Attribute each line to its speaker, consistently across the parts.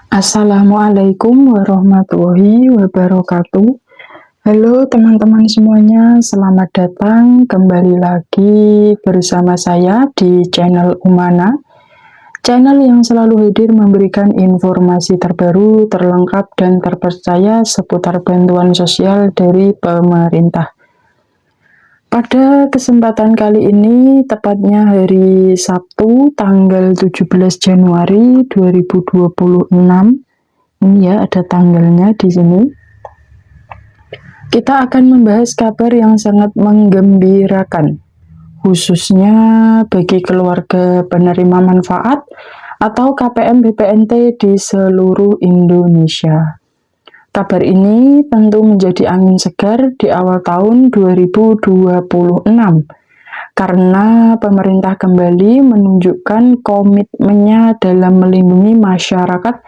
Speaker 1: Assalamualaikum warahmatullahi wabarakatuh. Halo teman-teman semuanya, selamat datang kembali lagi bersama saya di channel Umana. Channel yang selalu hadir memberikan informasi terbaru, terlengkap, dan terpercaya seputar bantuan sosial dari pemerintah. Pada kesempatan kali ini, tepatnya hari Sabtu, tanggal 17 Januari 2026, ini ya ada tanggalnya di sini. Kita akan membahas kabar yang sangat menggembirakan, khususnya bagi keluarga penerima manfaat atau KPM BPNT di seluruh Indonesia. Kabar ini tentu menjadi angin segar di awal tahun 2026 karena pemerintah kembali menunjukkan komitmennya dalam melindungi masyarakat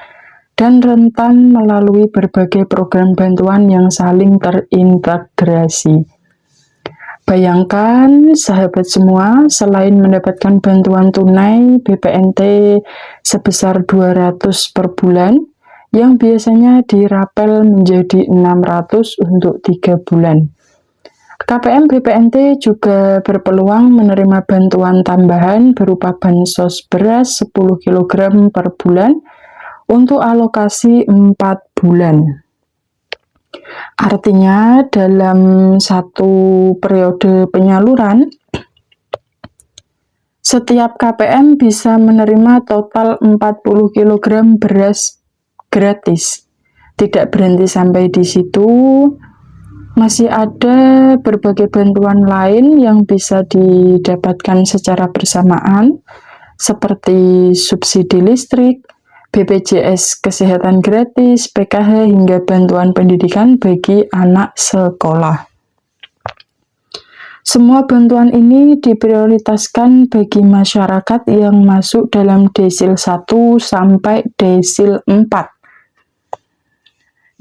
Speaker 1: dan rentan melalui berbagai program bantuan yang saling terintegrasi. Bayangkan sahabat semua, selain mendapatkan bantuan tunai BPNT sebesar 200 per bulan, yang biasanya dirapel menjadi 600 untuk 3 bulan. KPM BPNT juga berpeluang menerima bantuan tambahan berupa bansos beras 10 kg per bulan untuk alokasi 4 bulan. Artinya dalam satu periode penyaluran, setiap KPM bisa menerima total 40 kg beras gratis. Tidak berhenti sampai di situ, masih ada berbagai bantuan lain yang bisa didapatkan secara bersamaan, seperti subsidi listrik, BPJS kesehatan gratis, PKH, hingga bantuan pendidikan bagi anak sekolah. Semua bantuan ini diprioritaskan bagi masyarakat yang masuk dalam desil 1 sampai desil 4.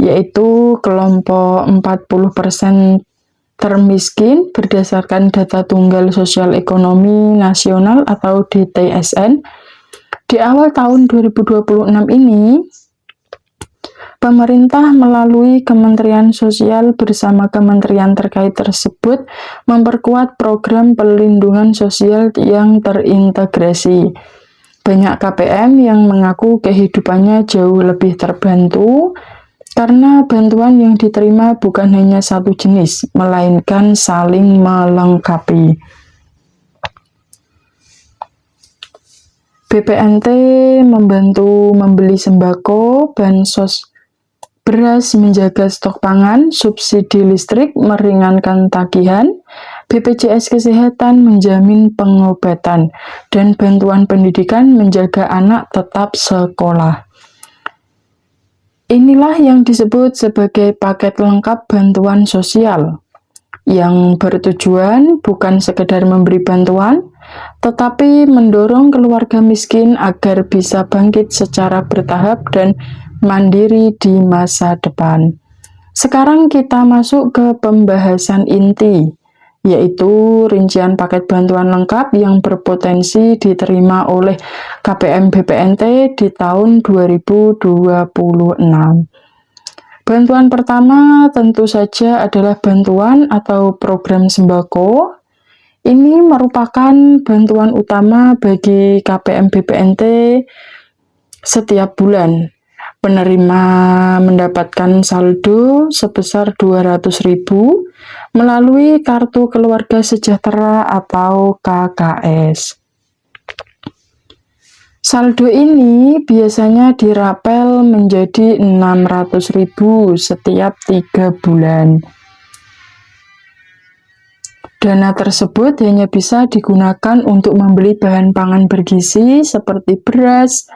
Speaker 1: Yaitu kelompok 40% termiskin berdasarkan data Tunggal Sosial Ekonomi Nasional atau DTSN. Di awal tahun 2026 ini, pemerintah melalui Kementerian Sosial bersama kementerian terkait tersebut memperkuat program perlindungan sosial yang terintegrasi. Banyak KPM yang mengaku kehidupannya jauh lebih terbantu karena bantuan yang diterima bukan hanya satu jenis, melainkan saling melengkapi. BPNT membantu membeli sembako, bansos beras, menjaga stok pangan, subsidi listrik, meringankan tagihan, BPJS Kesehatan menjamin pengobatan, dan bantuan pendidikan menjaga anak tetap sekolah. Inilah yang disebut sebagai paket lengkap bantuan sosial, yang bertujuan bukan sekedar memberi bantuan, tetapi mendorong keluarga miskin agar bisa bangkit secara bertahap dan mandiri di masa depan. Sekarang kita masuk ke pembahasan inti, yaitu rincian paket bantuan lengkap yang berpotensi diterima oleh KPM BPNT di tahun 2026. Bantuan pertama tentu saja adalah bantuan atau program sembako. Ini merupakan bantuan utama bagi KPM BPNT setiap bulan. Penerima mendapatkan saldo sebesar 200.000 melalui Kartu Keluarga Sejahtera atau KKS. Saldo ini biasanya dirapel menjadi 600.000 setiap 3 bulan. Dana tersebut hanya bisa digunakan untuk membeli bahan pangan bergizi seperti beras,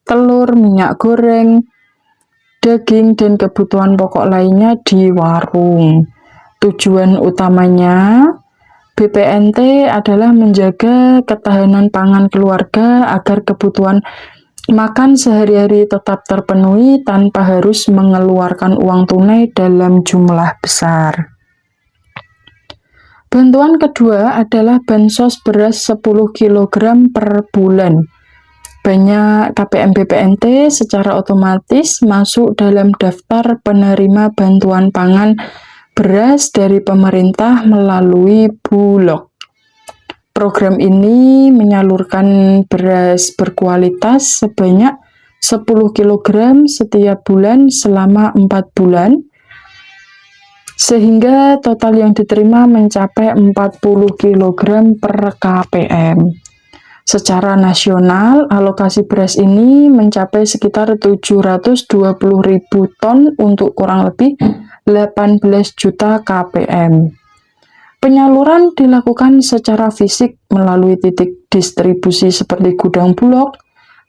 Speaker 1: telur, minyak goreng, daging, dan kebutuhan pokok lainnya di warung. Tujuan utamanya BPNT adalah menjaga ketahanan pangan keluarga agar kebutuhan makan sehari-hari tetap terpenuhi tanpa harus mengeluarkan uang tunai dalam jumlah besar. Bantuan kedua adalah bansos beras 10 kg per bulan banyak KPM BPNT secara otomatis masuk dalam daftar penerima bantuan pangan beras dari pemerintah melalui Bulog. Program ini menyalurkan beras berkualitas sebanyak 10 kg setiap bulan selama 4 bulan, sehingga total yang diterima mencapai 40 kg per KPM. Secara nasional, alokasi beras ini mencapai sekitar 720.000 ton untuk kurang lebih 18 juta KPM. Penyaluran dilakukan secara fisik melalui titik distribusi seperti gudang bulog,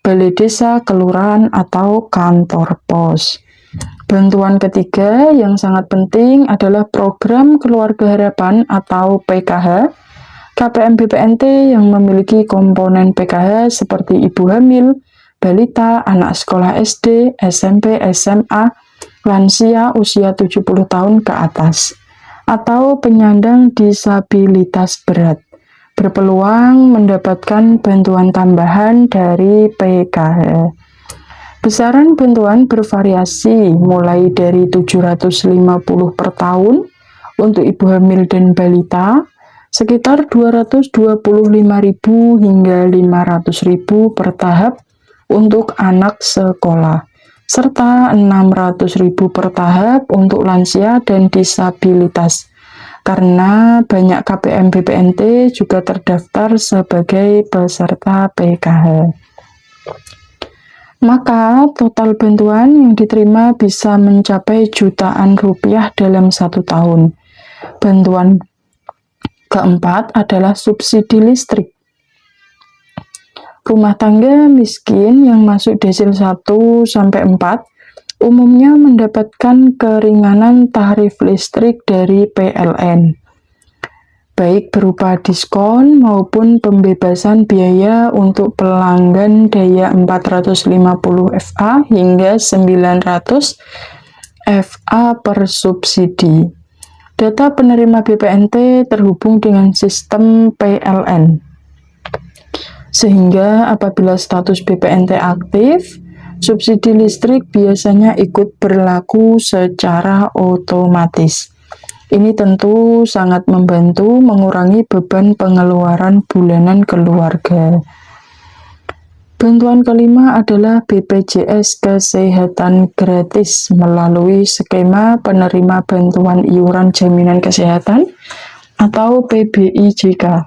Speaker 1: balai desa, kelurahan, atau kantor pos. Bantuan ketiga yang sangat penting adalah program Keluarga Harapan atau PKH. KPM BPNT yang memiliki komponen PKH seperti ibu hamil, balita, anak sekolah SD, SMP, SMA, lansia usia 70 tahun ke atas, atau penyandang disabilitas berat, berpeluang mendapatkan bantuan tambahan dari PKH. Besaran bantuan bervariasi mulai dari 750 per tahun untuk ibu hamil dan balita, sekitar 225.000 hingga 500.000 per tahap untuk anak sekolah, serta 600.000 per tahap untuk lansia dan disabilitas, karena banyak KPM BPNT juga terdaftar sebagai peserta PKH. Maka total bantuan yang diterima bisa mencapai jutaan rupiah dalam 1 tahun. Bantuan keempat adalah subsidi listrik. Rumah tangga miskin yang masuk desil 1 sampai 4 umumnya mendapatkan keringanan tarif listrik dari PLN, baik berupa diskon maupun pembebasan biaya untuk pelanggan daya 450 VA hingga 900 VA per subsidi. Data penerima BPNT terhubung dengan sistem PLN, sehingga apabila status BPNT aktif, subsidi listrik biasanya ikut berlaku secara otomatis. Ini tentu sangat membantu mengurangi beban pengeluaran bulanan keluarga. Bantuan kelima adalah BPJS Kesehatan Gratis melalui skema penerima bantuan iuran jaminan kesehatan atau PBIJK.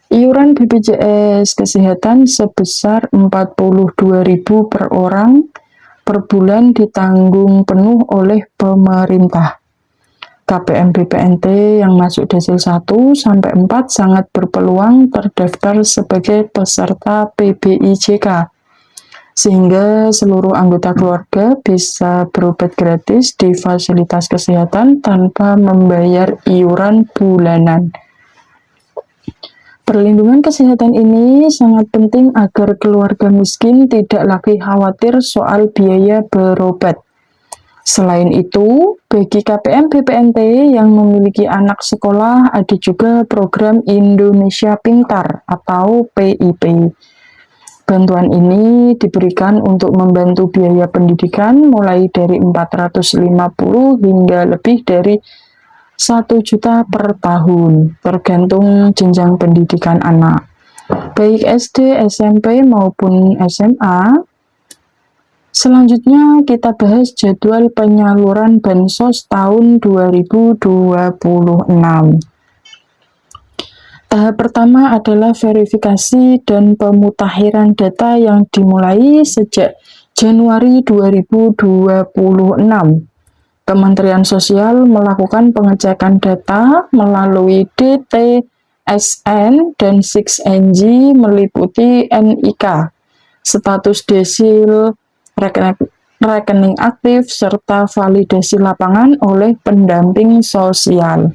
Speaker 1: Iuran BPJS Kesehatan sebesar 42.000 per orang per bulan ditanggung penuh oleh pemerintah. KPM BPNT yang masuk desil 1 sampai 4 sangat berpeluang terdaftar sebagai peserta PBIJK, sehingga seluruh anggota keluarga bisa berobat gratis di fasilitas kesehatan tanpa membayar iuran bulanan. Perlindungan kesehatan ini sangat penting agar keluarga miskin tidak lagi khawatir soal biaya berobat. Selain itu, bagi KPM BPNT yang memiliki anak sekolah ada juga program Indonesia Pintar atau PIP. Bantuan ini diberikan untuk membantu biaya pendidikan mulai dari 450 hingga lebih dari 1 juta per tahun, tergantung jenjang pendidikan anak, baik SD, SMP, maupun SMA. Selanjutnya kita bahas jadwal penyaluran Bansos tahun 2026. Tahap pertama adalah verifikasi dan pemutakhiran data yang dimulai sejak Januari 2026. Kementerian Sosial melakukan pengecekan data melalui DTSN dan 6NG meliputi NIK, status desil, rekening aktif, serta validasi lapangan oleh pendamping sosial.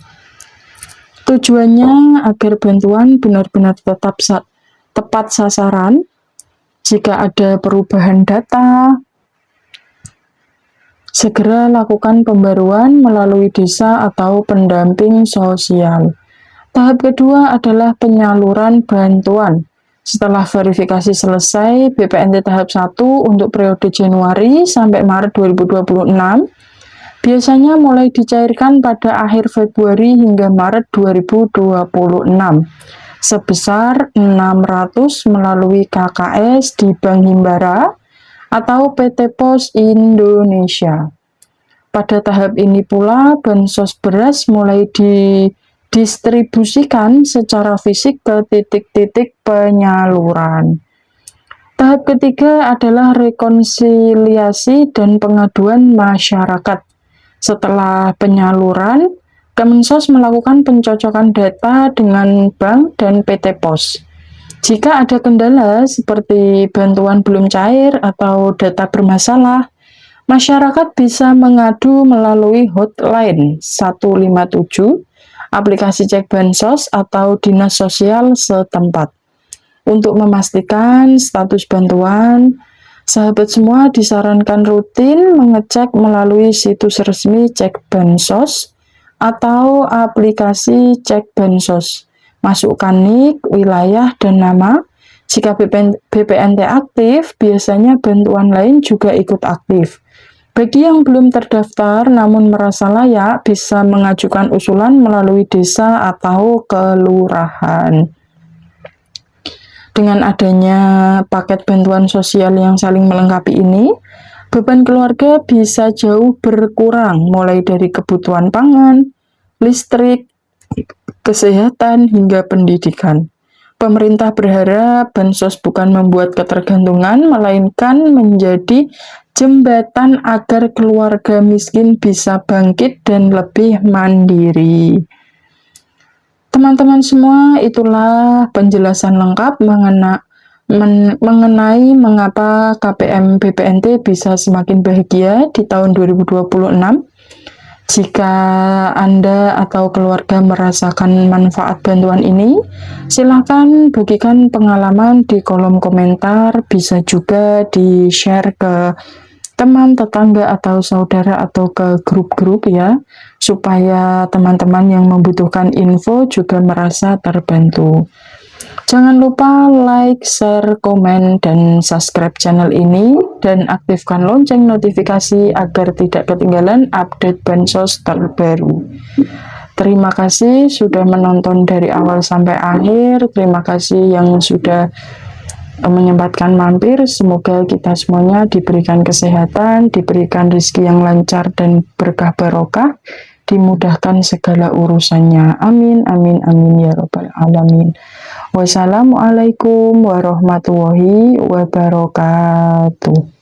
Speaker 1: Tujuannya agar bantuan benar-benar tepat sasaran. Jika ada perubahan data, segera lakukan pembaruan melalui desa atau pendamping sosial. Tahap kedua adalah penyaluran bantuan. Setelah verifikasi selesai, BPNT tahap 1 untuk periode Januari sampai Maret 2026 biasanya mulai dicairkan pada akhir Februari hingga Maret 2026 sebesar 600 melalui KKS di Bank Himbara atau PT Pos Indonesia. Pada tahap ini pula, bansos beras mulai didistribusikan secara fisik ke titik-titik penyaluran. Tahap ketiga adalah rekonsiliasi dan pengaduan masyarakat. Setelah penyaluran, Kemensos melakukan pencocokan data dengan bank dan PT Pos. Jika ada kendala seperti bantuan belum cair atau data bermasalah, masyarakat bisa mengadu melalui hotline 157, aplikasi cek bansos atau dinas sosial setempat. Untuk memastikan status bantuan, sahabat semua disarankan rutin mengecek melalui situs resmi Cek Bansos atau aplikasi Cek Bansos. Masukkan NIK, wilayah, dan nama. Jika BPNT aktif, biasanya bantuan lain juga ikut aktif. Bagi yang belum terdaftar namun merasa layak, bisa mengajukan usulan melalui desa atau kelurahan. Dengan adanya paket bantuan sosial yang saling melengkapi ini, beban keluarga bisa jauh berkurang mulai dari kebutuhan pangan, listrik, kesehatan, hingga pendidikan. Pemerintah berharap bansos bukan membuat ketergantungan, melainkan menjadi jembatan agar keluarga miskin bisa bangkit dan lebih mandiri. Teman-teman semua, itulah penjelasan lengkap mengenai mengapa KPM BPNT bisa semakin bahagia di tahun 2026. Jika Anda atau keluarga merasakan manfaat bantuan ini, silakan bagikan pengalaman di kolom komentar, bisa juga di-share ke teman, tetangga, atau saudara, atau ke grup-grup ya, supaya teman-teman yang membutuhkan info juga merasa terbantu. Jangan lupa like, share, komen, dan subscribe channel ini, dan aktifkan lonceng notifikasi agar tidak ketinggalan update bansos terbaru. Terima kasih sudah menonton dari awal sampai akhir. Terima kasih yang sudah menyempatkan mampir. Semoga kita semuanya diberikan kesehatan, diberikan rezeki yang lancar dan berkah barokah, dimudahkan segala urusannya. Amin, amin, amin ya robbal alamin. Wassalamualaikum warahmatullahi wabarakatuh.